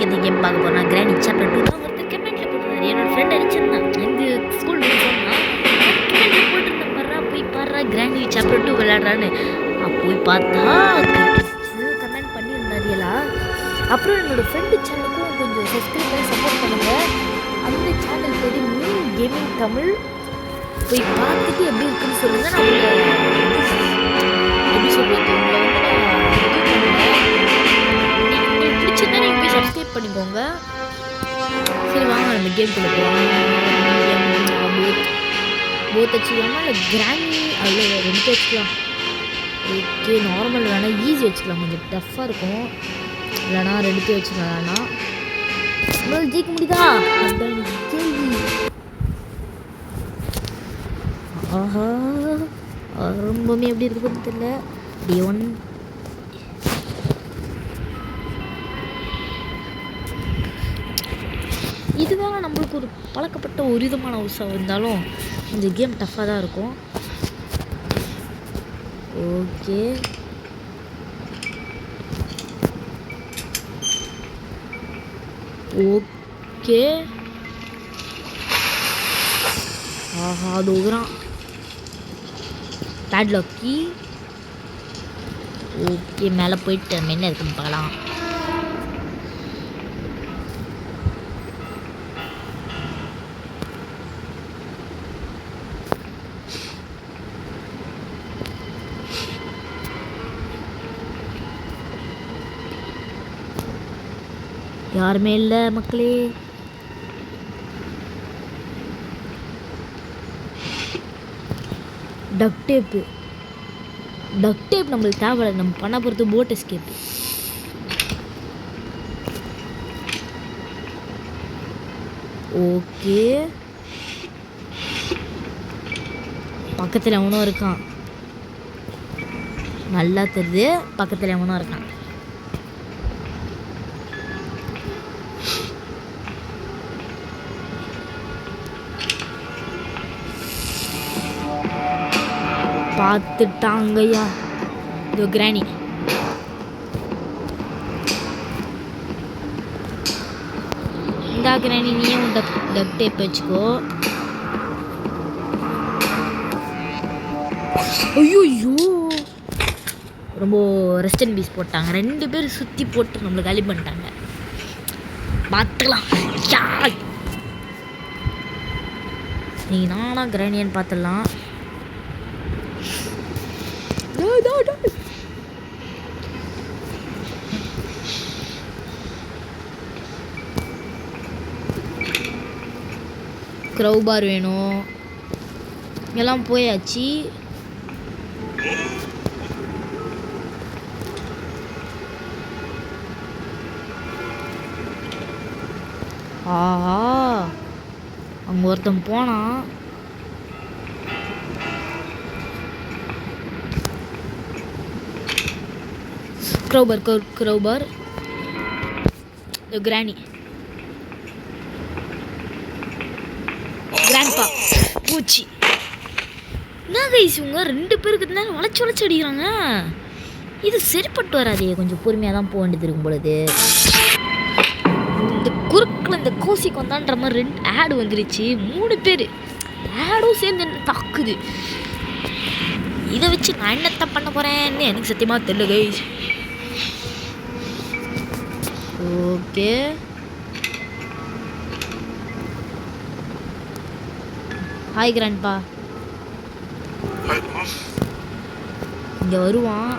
பற்றி கேம் பார்க்க போகிறோம். கிராணி சாப்டர் 2 தான் ஒருத்தர் கமெண்ட்டில் போட்டுருந்தாரு. என்னோடய ஃப்ரெண்ட் அடிச்சிருந்தான் எங்கள் ஸ்கூல் சொன்னால் கமெண்ட்டில் போட்டிருந்தேன் பாரா போய் பாடுறா கிராணி சாப்டர் 2 விளையாடுறான்னு. போய் பார்த்தா கமெண்ட் பண்ணியிருந்தாரியலா. அப்புறம் என்னோடய ஃப்ரெண்டு சேனலுக்கும் கொஞ்சம் சப்ஸ்கிரைப் பண்ணி சப்போர்ட் பண்ணுங்கள். அந்த சேனல் பேர் மீன் கேமிங் தமிழ். போய் பார்த்துட்டு எப்படி இருக்குன்னு சொல்லுங்கள். நான் எப்படி சொல்கிறது உங்களை உங்களுக்கு பிடிச்சிருந்தா நீங்கள் போய் சப்ஸ்கிரைப் பண்ணிக்கோங்க. சரி வாங்க நம்ம கேம்குள்ளே போகலாம். போத் வச்சுக்கலாமா இல்லை கிராணி அதில் 2 வச்சுக்கலாம். ஓகே நார்மல் வேணால் ஈஸி வச்சுக்கலாம், கொஞ்சம் டஃப்பாக இருக்கும். இல்லைனா 2 வச்சுக்கலாம். இல்லைனா உங்களால் ஜெயிக்க முடியுதா அதுதான் கேள்வி. ஆஹா ரொம்பவுமே எப்படி இருக்குன்னு தெரியல. டே 1 இதுதான் நம்மளுக்கு ஒரு பழக்கப்பட்ட ஒரு விதமான ஹவுஸாக இருந்தாலும் இந்த கேம் டஃப்பாக தான் இருக்கும். ஓகே ஓகே ஆஹா அது ஓகுறான் பேட்லாக்கி. ஓகே மேலே போயிட்டு என்ன இருக்குன்னு பார்க்கலாம். யாருமே இல்லை மக்களே. டக் டேப் நம்மளுக்கு தேவை. நம்ம பண்ண போகிறது போட் எஸ்கேப். ஓகே பக்கத்தில் எவனும் இருக்கான், நல்லா தெரியுது. பக்கத்தில் எவனும் இருக்கான். பார்த்துட்டாங்கய்யா இதோ கிராணி. இந்தா கிராணி நீயும் டக் டேப் வச்சுக்கோ. ஐயோ ரொம்ப ரெஸ்ட் அண்ட் பீஸ் போட்டாங்க. 2 பேர் சுற்றி போட்டு நம்மளை காலி பண்ணிட்டாங்க. பார்த்துக்கலாம் நீங்கள் நானா கிராணியன்னு பார்த்துடலாம். க்ரௌபார் வேணும். எல்லாம் போயாச்சு. ஆஹா அங்கே ஒருத்தன் போனான். க்ரௌபார் கிராணி கிராண்ட்பா பூச்சி. என்ன கைஸ் இவங்க 2 பேருக்கு இருந்தாலும் வளைச்சி அடிக்கிறாங்க. இது சரிப்பட்டு வராதே. கொஞ்சம் பொறுமையாக தான் போக வேண்டியது இருக்கும் பொழுது. இந்த குறுக்கில் இந்த கோசிக்கு வந்தான்ற மாதிரி 2 ஆடு வந்துருச்சு. 3 பேர் ஆடும் சேர்ந்து என்ன தாக்குது. இதை வச்சு நான் என்னத்தை பண்ண போகிறேன்னு எனக்கு சத்தியமாக தெரியல கைஸ். Okay hi grandpa. இங்கே வருவான்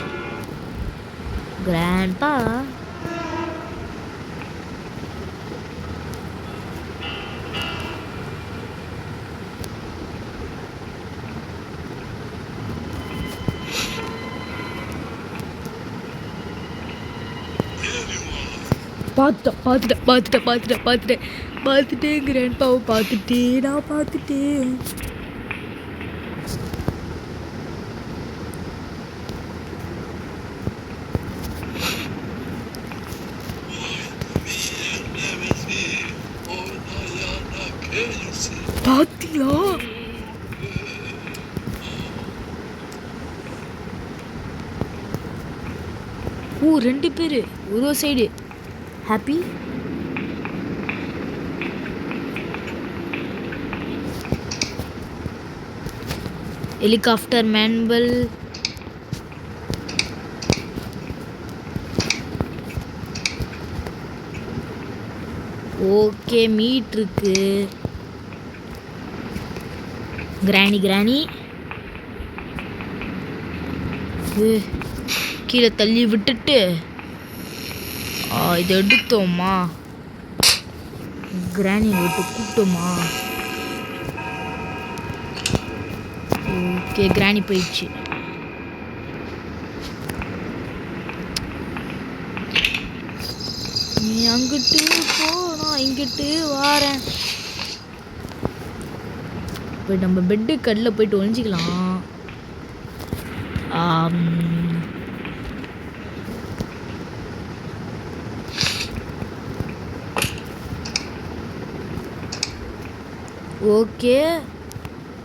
கிராண்ட்பா. பார்த்துட்டேன் கிராண்ட்பாவை பார்த்துட்டேன். பார்த்தீங்களா ஓ 2 பேர் ஒரு side. Happy helicopter manual. Okay meet இருக்கு. கிராணி கீழே தள்ளி விட்டுட்டு இதை எடுத்தோமா, கிராணி விட்டு கூப்பிட்டோமா. ஓகே கிராணி போயிடுச்சு. நீ அங்கிட்டு போ, நான் இங்கிட்டு வாரேன். போய் நம்ம பெட்டு கல்ல போயிட்டு ஒழிஞ்சிக்கலாம். Okay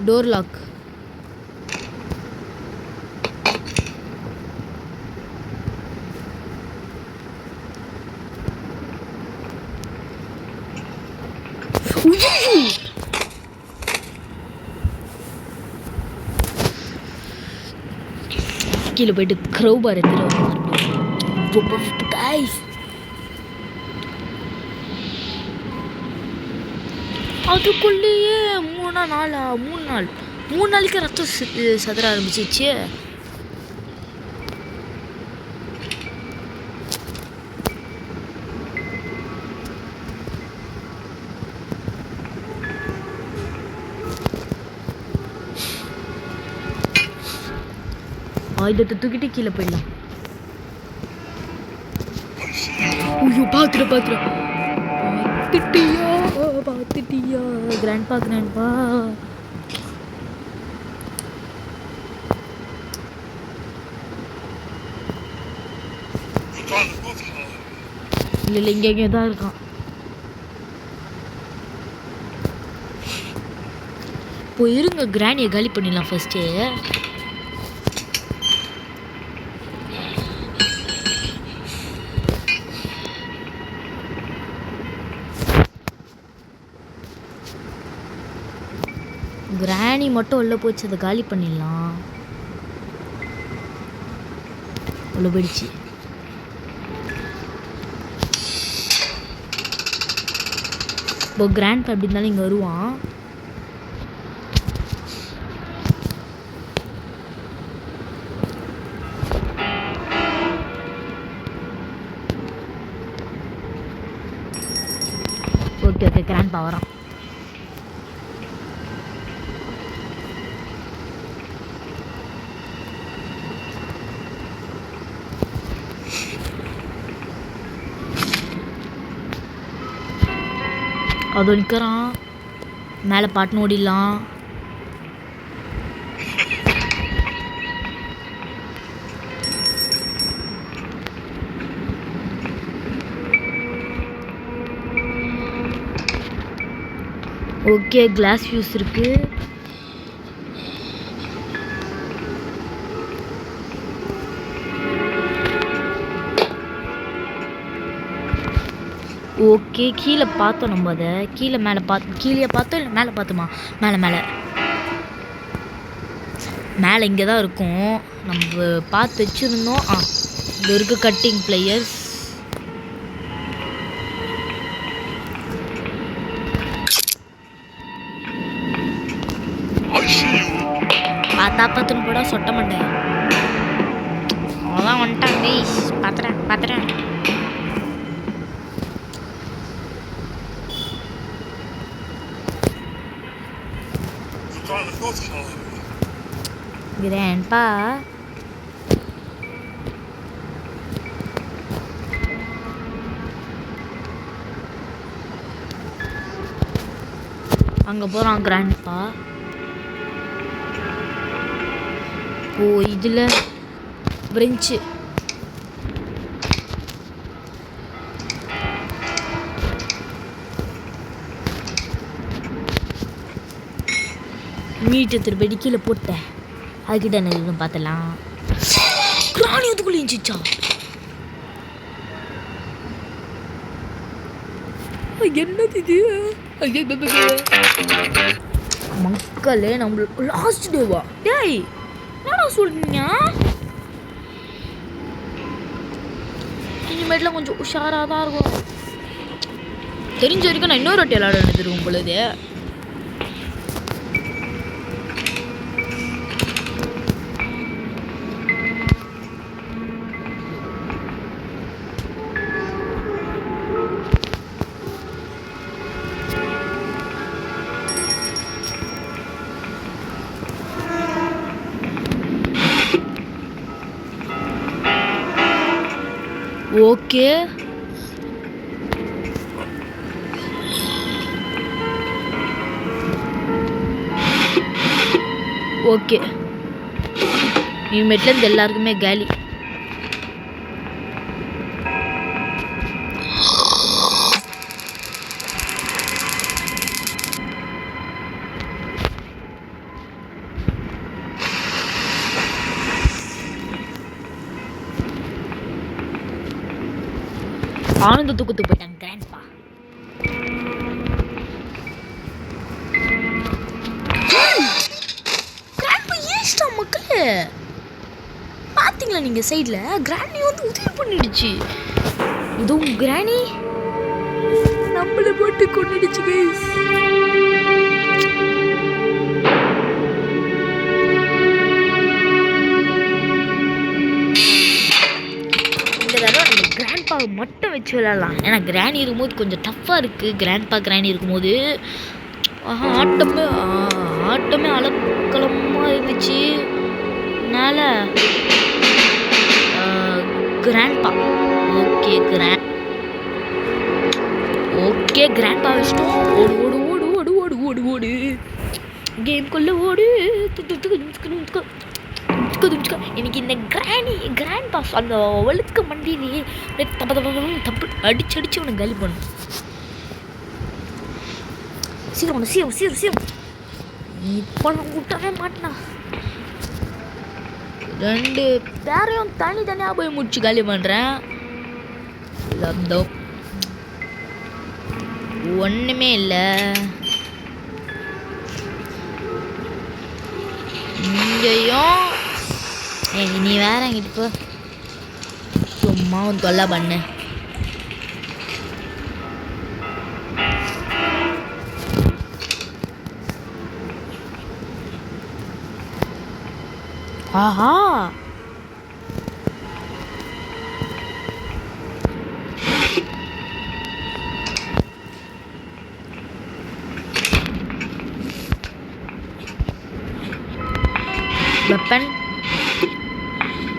door lock. கீழே போயிட்டு க்ரௌபார் எடுத்துட்டு கைஸ். அதுக்குள்ளேயே 3 நாளைக்கு ரத்தம் சதுர ஆரம்பிச்சிச்சு. ஆயுதத்தை தூக்கிட்டு கீழே போயிடலாம். ஐயோ பார்த்துட்டியா கிராண்ட்பா. இல்லை இங்கே தான் இருக்கான். போயிருங்க, கிராண்டியை காலி பண்ணிடலாம் ஃபர்ஸ்ட்டு. கிராணி மட்டும் உள்ள போச்சு, அதை காலி பண்ணிடலாம். உள்ள போயிடுச்சு. இப்போ கிராண்ட் அப்படி இருந்தாலும் இங்கே வருவான். ஓகே கிராண்ட் வரான். அது நிற்கிறான். மேலே பாட்டுன்னு ஓடிடலாம். ஓகே கிளாஸ் ஃபியூஸ் இருக்கு. ஓகே கீழே பார்த்தோம் நம்ம. அதை கீழே பார்த்தோம் இல்லை மேலே பார்த்தோமா? மேலே இங்கே தான் இருக்கும். நம்ம பார்த்து வச்சுருந்தோம். இது இருக்கு கட்டிங் பிளேயர்ஸ். பார்த்துன்னு கூட சொட்ட மாட்டேன். அவ்வளோதான் வந்துட்டாங்க. பார்த்துறேன். கிராண்ட்பா அங்கே போகிறான். கிராண்ட்பா இதில் பிரெஞ்சு மீட்டு திருப்பி கீழே போட்டேன். அதுக்கிட்ட என்ன எதுவும் பார்த்தலாம். கிராணி அதுக்குள்ளே இருந்துச்சா? என்னது இது? மக்களே நம்மளுக்கு லாஸ்ட் டேவா? டேய் என்னடா சொல்றீங்க? இனிமேட்லாம் கொஞ்சம் உஷாராக தான் இருக்கும். தெரிஞ்ச வரைக்கும் நான் இன்னொரு வாட்டி விளையாட நினைச்சிருக்கோம் பொழுது. ஓகே ஓகே இனிமேட்லேருந்து எல்லாருக்குமே காலி. ஆனந்த தூக்கத்துக்கு போயிட்டாங்க கிராண்ட்பா. கிராண்ட்பா ஏன்டா மக்களே பாத்தீங்களா நீங்க சைடுல கிராணி வந்து உதவி பண்ணிடுச்சு. இதுவும் கிராணி நம்மள போட்டு கொண்டுடுச்சு கைஸ். கிராண்ட்பா மட்டும் வச்சு விளையாடலாம். ஏன்னா கிராணி இருக்கும்போது கொஞ்சம் டஃப்பாக இருக்குது. கிராணி இருக்கும்போது ஆட்டமே அலக்கலமாக இருந்துச்சு. அதனால கிராண்ட்பா ஓகே கிராண்ட்பா வச்சிட்டோம். ஓடு ஓடு ஓடு ஓடு ஓடு ஓடு ஓடு கேம்குள்ளே ஓடு. எனக்கு இந்த கிராண்ட்பா அந்த ஒழுக்க மண்டியிலேயே தப்பு அடிச்சு அவனை காலி பண்ணும். சீரம் இப்போ நான் விட்டவே மாட்டேனா. 2 பேரையும் தனியாக போய் முடிச்சு காலி பண்ணுறேன். ஒன்றுமே இல்லை. இங்கேயும் நீ வேற எங்கிட்ட போ. சும்மா தொல்லை பண்ணு. ஆஹா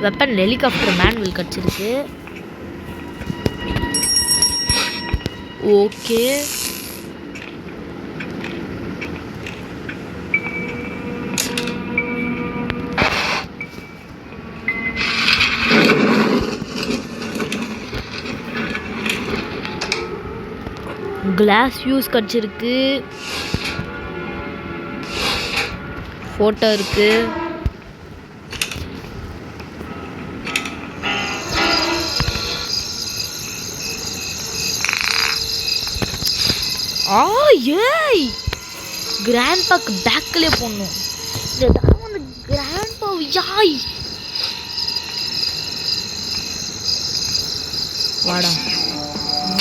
வெப்பன் ஹெலிகாப்டர் மேனுவல் கிடச்சிருக்கு. ஓகே கிளாஸ் வியூஸ் கிடச்சிருக்கு. ஃபோட்டோ இருக்கு. ஏய் கிராண்ட்பாக்கு பேக்லேயே போடணும். இதுதான் வந்து கிராண்ட்பா. யாய் வாடா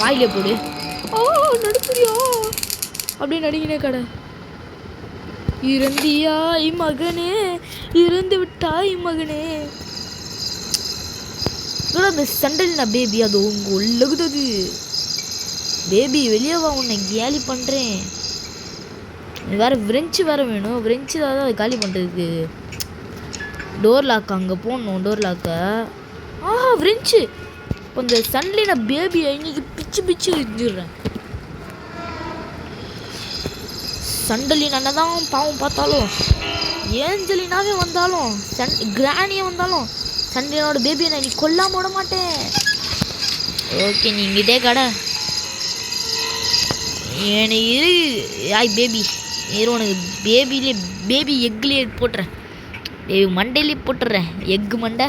வாயிலே போடு. நடுப்புறியா அப்படியே நடிக்கினே கடை. இறந்தியாய் மகனே, இறந்து விட்டாய் மகனே. அந்த சண்டல்னா பேபி அது உங்க உள்ளகுது. பேபி வெளியே வா, உன்னை கேலி பண்ணுறேன். வேறு விரெஞ்சு வேறு வேணும். விரெஞ்சு தான் அதை காலி பண்ணுறதுக்கு. டோர் லாக் அங்கே போடணும். டோர் லாக்கை விரெஞ்சு. இப்போ இந்த சன்லி நான் பேபியை இன்னைக்கு பிச்சு வச்சுடுறேன். சண்டலின் அண்ணன் தான் பாவம் பார்த்தாலும், ஏஞ்சலினாவே வந்தாலும், கிராணியை வந்தாலும் சண்டலினோட பேபியை நான் நீ கொல்லாம விட மாட்டேன். ஓகே நீ இங்கிட்டே கடை. இரு ஆய் பேபி இரு, உனக்கு பேபி எக்லேயே போட்டுறேன். பேபி மண்டையிலே போட்டுடுறேன். எக்கு மண்டை.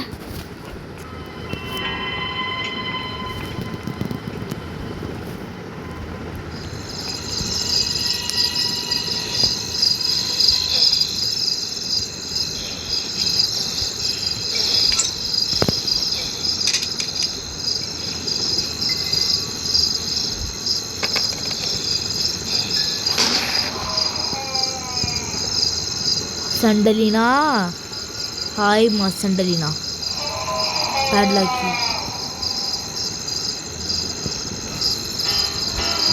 சண்டலினா, ஹாய் மா சண்டலினா. பேட்லாக்கி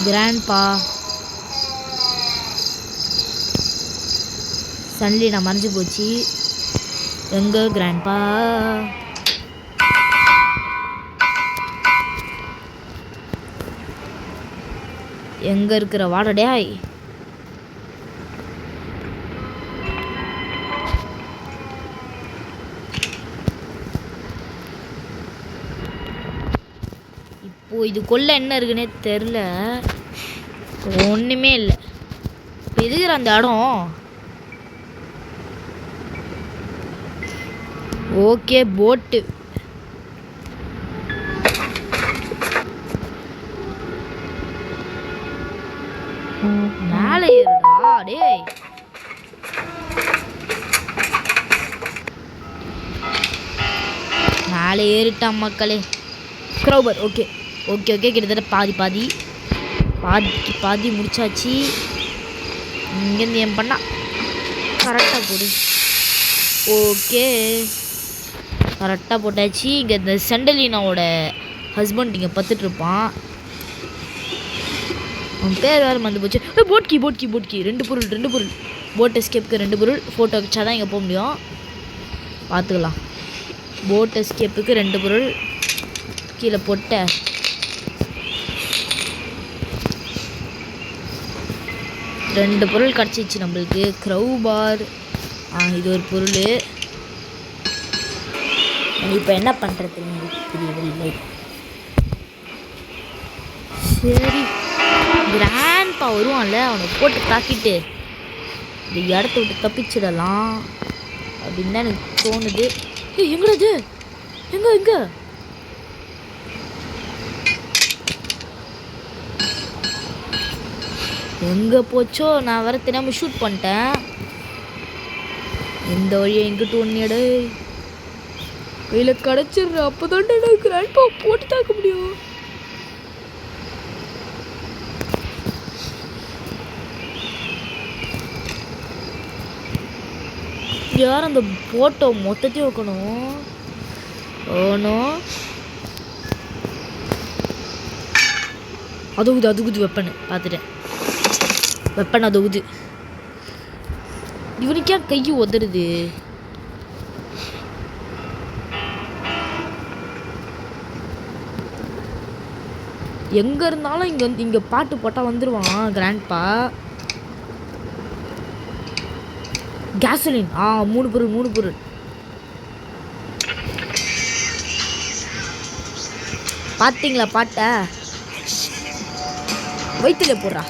கிராண்ட்பா. சண்டலினா மறைஞ்சு போச்சு. எங்க கிராண்ட்பா? எங்க இருக்கிற வாடடையாய்? இப்போ இதுக்குள்ள என்ன இருக்குன்னே தெரில. ஒன்றுமே இல்லை. இப்போ எதுக்குற அந்த இடம்? ஓகே போட்டு. மேலே ஏறுடா டேய். மேலே ஏறிட்டான் மக்களே. க்ரௌபர். ஓகே ஓகே ஓகே கிட்டத்தட்ட பாதி முடிச்சாச்சு. இங்கேருந்து ஏன் பண்ணா கரெக்டாக போடு. ஓகே கரெக்டாக போட்டாச்சு. இங்கே இந்த செண்டலினாவோட ஹஸ்பண்ட் இங்கே பார்த்துட்ருப்பான். அவன் பேர் வேறு மறந்து போச்சு. போட்கி 2 பொருள். போட் எஸ்கேப்புக்கு 2 பொருள். ஃபோட்டோ வச்சா தான் இங்கே போக முடியும். பார்த்துக்கலாம். போட் எஸ்கேப்புக்கு 2 பொருள் கீழே போட்ட. ரெண்டு பொருள் கிடச்சிச்சு நம்மளுக்கு. க்ரௌபார், இது ஒரு பொருள். இப்போ என்ன பண்ணுறதுன்னு தெரியவில்லை. சரி, கிராண்ட்பா வருவான்ல, அவனை போட்டு தாக்கிட்டு இந்த இடத்த விட்டு தப்பிச்சிடலாம் அப்படின்னு தான் எனக்கு தோணுது. எங்கடா இது? எங்க எங்கே போச்சோ? நான் வர தெரியாமல் ஷூட் பண்ணிட்டேன். இந்த வழியை எங்கிட்ட ஒன்னியடு கையில் கிடச்சிடுற. அப்போ தான் எனக்கு கிராண்ட்பா போட்டு தாக்க முடியும். யார் அந்த போட்டோ மொத்தத்தையும் வைக்கணும்? ஓனோ அதுகுது வெப்பன் பார்த்துட்டேன். வெப்பன் அதுகுது. இவனுக்கே கையை உதறுது. எங்கே இருந்தாலும் இங்கே பாட்டு போட்டால் வந்துடுவான் கிராண்ட்பா. கேசலின் 3 பொருள். பார்த்தீங்களா பாட்டை? வயிற்றுல போடுறா.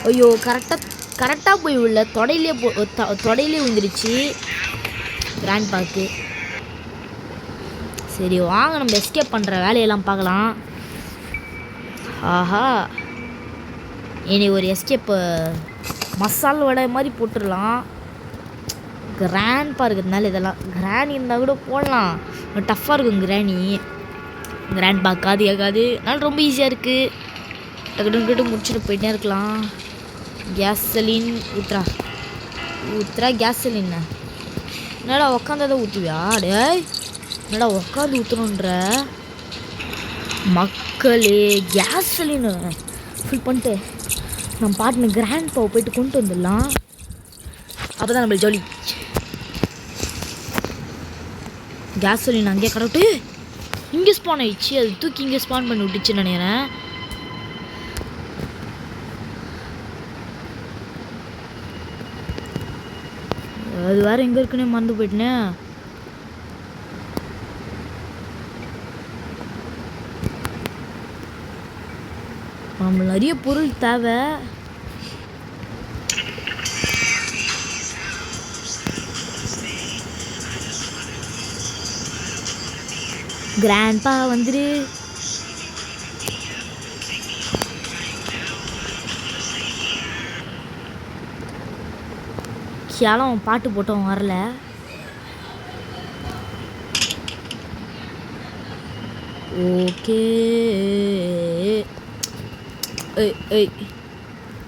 ஐயோ கரெக்டாக போய் உள்ள தொடையிலே விழுந்துருச்சு கிராண்ட்பாக்கு. சரி வாங்க, நம்ம எஸ்கேப் பண்ணுற வேலையெல்லாம் பார்க்கலாம். ஆஹா, இனி ஒரு எஸ்கேப்பு மசால் வடை மாதிரி போட்டுடலாம். கிராண்ட்பா இருக்கிறதுனால இதெல்லாம். கிராணி இருந்தால் கூட போடலாம், டஃப்பாக இருக்கும் கிராண்ட்பா. காது கேட்காது. அதனால ரொம்ப ஈஸியாக இருக்குது. டக்கு முடிச்சுட்டு போயிட்டே இருக்கலாம். கேசலின் ஊத்துறா கேசலின். என்னடா உக்காந்ததை ஊற்றுவியா? டேய் என்னடா உக்காந்து ஊற்றணுன்ற மக்களே. கேசலின் ஃபுல் பண்ணிட்டு நம்ம பாட்டுன்னு கிராண்ட்பாவை போயிட்டு கொண்டு வந்துடலாம். அப்போ தான் நம்மளுக்கு ஜாலி. கேசலின் அங்கேயே கரெக்டு இங்கே ஸ்பான் ஆயிடுச்சு. அது தூக்கி இங்கே ஸ்பான் பண்ணி விட்டுச்சுன்னு நினைக்கிறேன். அது வேறு எங்கே இருக்குன்னே மறந்து போயிட்டேனே. நம்மளுக்கு நிறைய பொருள் தேவை. கிராண்ட்பா வந்துரு. கியாலம் பாட்டு போட்டோம் வரல. ஓகே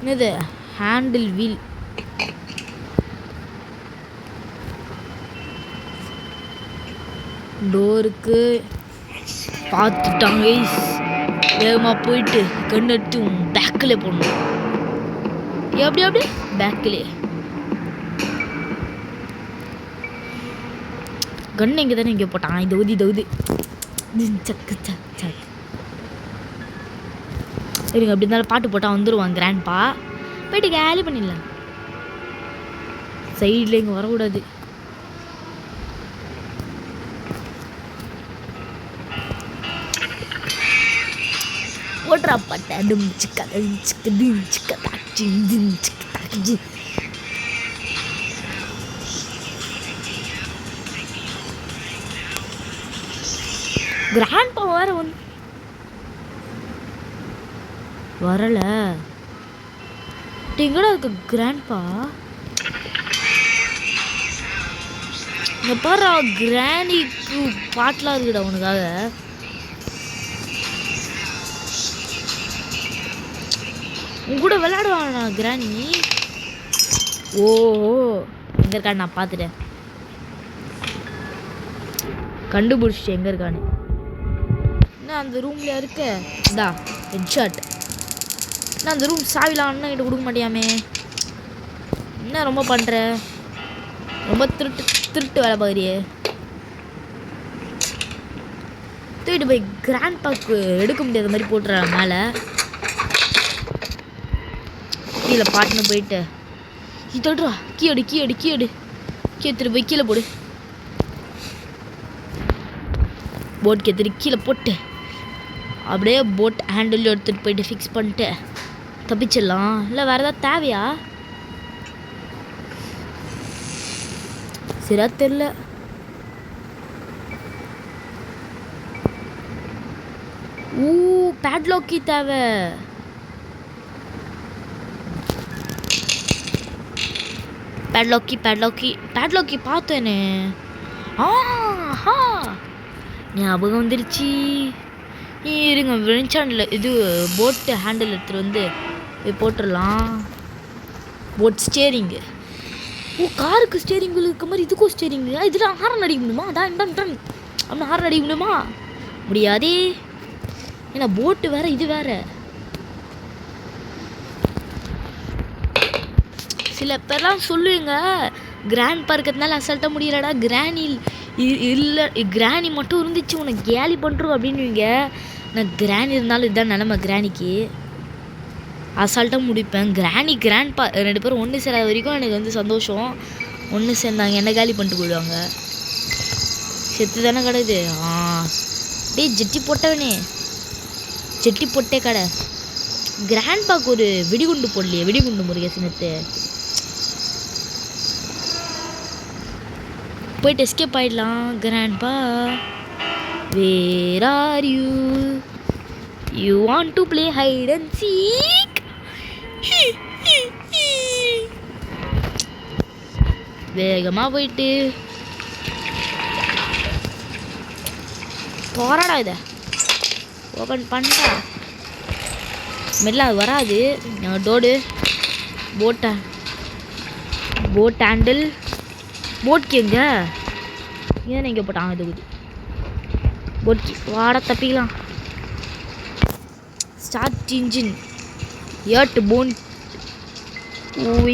என்னது ஹேண்டில் வீல். டோருக்கு பார்த்துட்டாங்க கைஸ். வேகமாக போயிட்டு கண் எடுத்து பேக்கில் போடணும். எப்படி பேக்கிலே கண் எங்கே தானே இங்கே போட்டான். இது ஊதி சக்கு சக்கு இருங்க. அப்படி இருந்தாலும் பாட்டு போட்டால் வந்துடுவான் கிராண்ட்பா. போயிட்டு கேலி பண்ணிடலாம். சைடில் இங்கே வரக்கூடாது. ஓட்ரா பாட்டை டும் சிக்கா சிக்கு டும் சிக்க தாச்சி டும் சிக்க தாச்சி. கிராண்ட்பா வேற வரல. எங்கடா இருக்கு கிராண்ட்பா? இங்க பாரு, கிராணிக்கு பாட்டெலாம் இருக்குடா உனக்காக. உன் கூட விளையாடுவானா கிராணி? ஓஹோ, எங்கே இருக்கான்னு நான் பார்த்துட்டேன். கண்டுபிடிச்சிட்டு எங்கே இருக்கான்னு. என்ன அந்த ரூம்ல இருக்க? இந்தா ஹெட்ஷாட். என்ன அந்த ரூம் சாவிலாம் அண்ணன் கிட்ட கொடுக்க மாட்டியாமே? என்ன ரொம்ப பண்ணுற? ரொம்ப திருட்டு வேலை பார்க்குறியே. தூக்கிட்டு போய் கிராண்ட்பாக்கு எடுக்க முடியாத மாதிரி போட்டுற மேலே. கீழே பாட்டுன்னு போயிட்டு தொடுறா. கீ எடுத்துட்டு போய் கீழே போடு. போட் கேத்துட்டு கீழே போட்டு அப்படியே போட் ஹேண்டில் எடுத்துகிட்டு போயிட்டு ஃபிக்ஸ் பண்ணிட்டு தப்பிச்சிடலாம். இல்லை வேறு ஏதாவது தேவையா? சரியா தெரில. பேட்லாக்கி தேவை. பேட்லாக்கி பார்த்தேனே. ஆஹா, ஞாபகம் வந்துருச்சு. இருங்க, வெஞ்சாண்டில் இது போட்டு ஹேண்டில் எடுத்துகிட்டு வந்து போட்டுடலாம். Boat steering. காருக்கு ஸ்டேரிங் இருக்க மாதிரி இதுக்கும் ஸ்டேரிங்கு. இதெல்லாம் ஹாரன் அடிக்க முடியுமா? டன் அப்படின்னு ஹாரன் அடிக்க முடியுமா? முடியாதே. ஏன்னா போட்டு வேற, இது வேற. சில பேர்லாம் சொல்லுவீங்க கிராண்ட்பா இருக்கிறதுனால அசால்ட்டாக முடியலடா. கிராணி இல்லை, கிராணி மட்டும் இருந்துச்சு உனக்கு கேலி பண்ணுறோம் அப்படின்னுவீங்க. நான் கிராணி இருந்தாலும் இதுதான் நிலமை. கிராணிக்கு அசால்ட்டாக முடிப்பேன். கிராண்ட்பா ரெண்டு பேரும் ஒன்று சேராத வரைக்கும் எனக்கு வந்து சந்தோஷம். ஒன்று சேர்ந்தாங்க என்ன கேலி பண்ணிட்டு போயிடுவாங்க. செத்து தானே கிடையாது. டேய் ஜெட்டி போட்டவனே, ஜெட்டி போட்டே கடை. கிராண்ட்பாக்கு ஒரு வெடிகுண்டு போடலையே, வெடிகுண்டு முருகேசனத்து. போயிட்டு எஸ்கேப் ஆயிடலாம். Grandpa, where are you want to play hide and seek? வேகமாக போயிட்டு போராடா, இதை ஓப்பன் பண்ணா மெல்ல அது வராது. போட் ஹேண்டில் போட்கி எங்க ஏன் இங்கே போட்டாங்க? இது போட்கி வாட தப்பிக்கலாம். ஸ்டார்ட் இன்ஜின் ஏர்ட் போன்.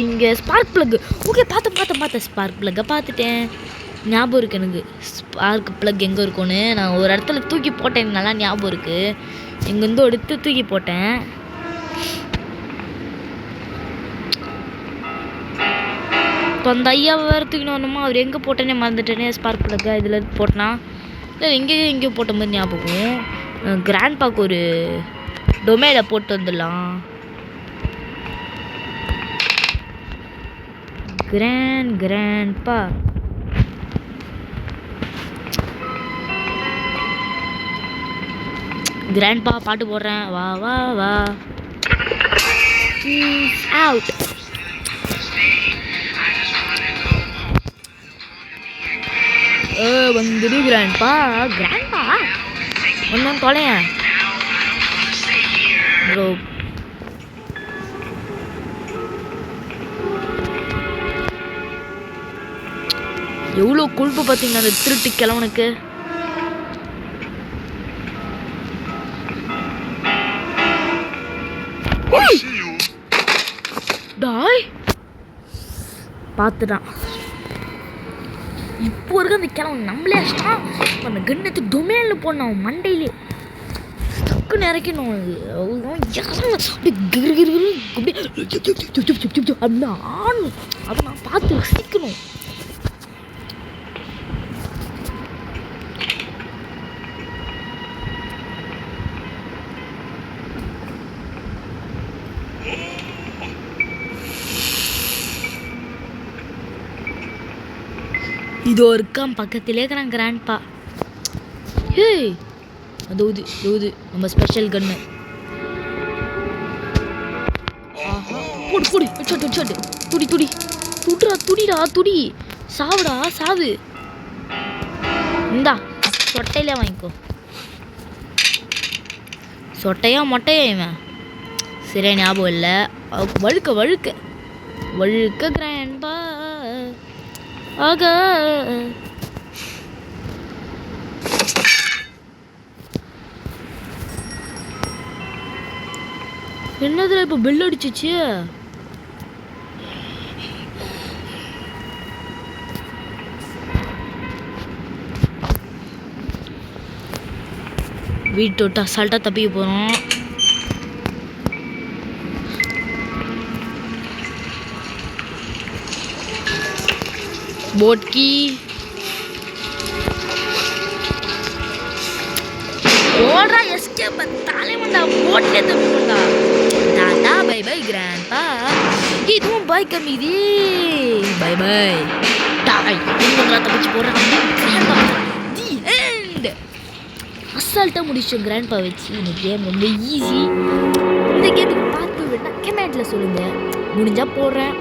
இங்கே ஸ்பார்க் ப்ளக்கு. ஓகே, பார்த்தேன் ஸ்பார்க் ப்ளக்கை பார்த்துட்டேன். ஞாபகம் இருக்குது எனக்கு ஸ்பார்க் ப்ளக் எங்கே இருக்கும்னு. நான் ஒரு இடத்துல தூக்கி போட்டேன், எனக்கு நல்லா ஞாபகம் இருக்குது. எங்கேருந்தோ எடுத்து தூக்கி போட்டேன். இப்போ அந்த ஐயாவை வேறு தூக்கின்னு வரணுமா? அவர் எங்கே போட்டேனே மறந்துட்டேனே. ஸ்பார்க் ப்ளக்கை இதில் போட்டேனா? இல்லை எங்கேயோ போட்ட மாதிரி ஞாபகம். கிராண்ட்பாக்கு ஒரு டொமேல போட்டு வந்துடலாம். கிராண்ட்பா பாட்டு போடுறேன். வா அவுட். வந்துடு கிராண்ட்பா ஒன்றும் தொலையன் ப்ரோ. எவ்வளோ கொழுப்பு பார்த்தீங்கன்னா அந்த திருட்டு கிழவனுக்கு. டாய் பார்த்துட்டான். இப்போ இருக்க அந்த கிழவன் நம்மளே அடிச்சிட்டான். அந்த கண்ணத்து டொமேனில் போடணும் அவன் மண்டையிலே டக்குன்னு இறக்கணும். அப்படின்னா ஆடணும். அதை நான் பார்த்து ரசிக்கணும். இதோ இருக்கான் பக்கத்திலே இருக்கிறான் கிராண்ட்பா. ஏய் அதோது நம்ம ஸ்பெஷல் கன்னு. போடு போடு ஹெட்ஷாட் துடி சாவுடா சாவு. இந்தா சொட்டையிலே வாங்கிக்கோ. சொட்டையா மொட்டையா இவன் சரியா ஞாபகம் இல்லை. வழுக்க கிராண்ட்பா ஆக. என்னதுல இப்போ பெல் அடிச்சிச்சு. வீட்டு விட்டு அசால்ட்டாக தப்பிக்க போகிறோம். போட்கி ஓடுறா எஸ்கேப் தலைவன்டா. போட்லே தப்பிக்கொண்டா. டாடா பை பை கிராண்ட்பா. இதுவும் பை கம்மிது. பை டாய் இன்னொன்றா தப்பிச்சு போடுறான். The end. அசால்ட்டாக முடிச்சோம் கிராண்ட்பா வச்சு. இந்த கேம் ரொம்ப ஈஸி. இந்த கேமுக்கு பார்த்து வேணா கமெண்ட்டில் சொல்லுங்கள். முடிஞ்சால் போடுறேன்.